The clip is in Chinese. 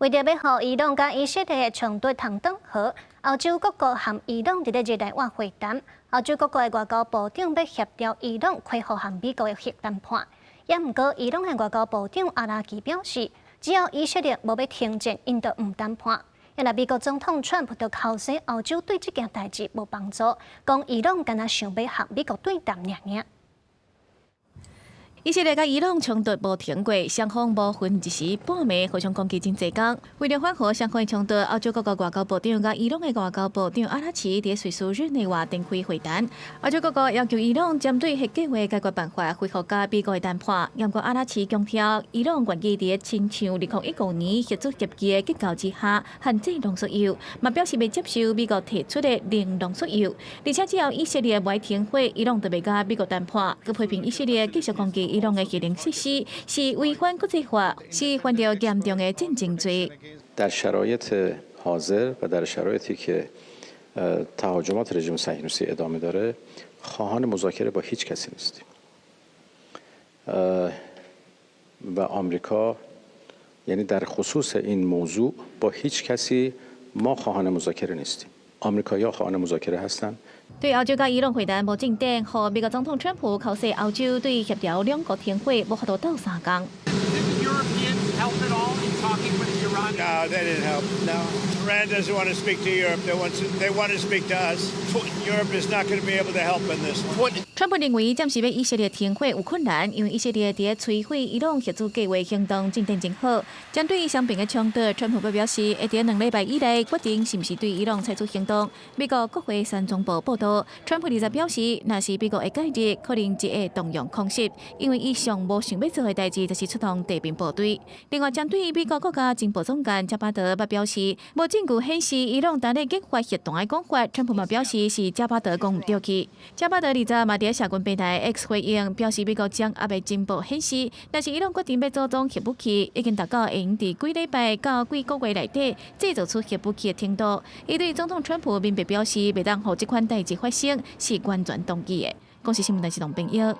为着要让伊朗甲以色列的冲突通转好，欧洲各国和伊朗伫咧日内瓦会谈。欧洲各国的外交部长要协调伊朗恢复和美国的核谈判。也毋过，伊朗的外交部长阿拉基表示，只要以色列无要停战，因就毋谈判。因为美国总统川普就口说欧洲对这件代志无帮助，讲伊朗敢若想要和美国对谈尔。以色列甲伊朗冲突无停过，双方无分一时半暝互相攻击真济天。为了缓和双方的冲突，欧洲各国外交部长甲伊朗的外交部长阿拉奇伫瑞士日内瓦展开会谈。欧洲各国要求伊朗针对核计划解决办法恢复甲美国的谈判。不过阿拉奇强调，伊朗愿意伫亲像2019年核子协议的结构之下限制浓缩铀，嘛表示袂接受美国提出的零浓缩铀。而且只要以色列袂停火，伊朗就袂甲美国谈判。佮批评以色列继续攻击伊朗的核能设施是违反国际法，是犯着严重的战争罪。در شرایط حاضر و در شرایطی که تهاجمات رژیم صهیونیستی ادامه داره، خواهان مذاکره با هیچ کسی نیستیم. و آمریکا یعنی در خصوص این موضوع با هیچ کسی ما خواهان مذاکره نیستیم. آمریکایی‌ها خواهان مذاکره هستند. 对欧洲甲伊朗会谈无进展，和美国总统川普口说欧洲对协调两国停火无法度斗3天。No, they didn't help. No, Iran doesn't want to speak to Europe. They want to speak to us. Europe is not going to be able to help in this one. 川普认为暂时要以色列停火有困难，因为以色列伫摧毁伊朗核子计划行动进展真好。针对双边的冲突，川普表示会伫2礼拜以内决定是毋是对伊朗采取行动。美国国会山中报报道，川普20日表示，若是美国会介入，可能只会动用空袭，因为伊上无想要做的代志就是出动地面部队。另外，针对美国国家情报总监加巴德也表示，无证据显示伊朗单日激发核弹的讲法，川普嘛表示是加巴德讲唔对去。加巴德20日嘛伫社群平台 X 回应，表示美国将阿的情报显示，若是伊朗决定要组装核武器，已经达到会用伫几礼拜到几个月内底制造出核武器的程度。伊对总统川普明白表示，袂当互这款代志发生，是完全同意的。公司新闻台是董炳耀。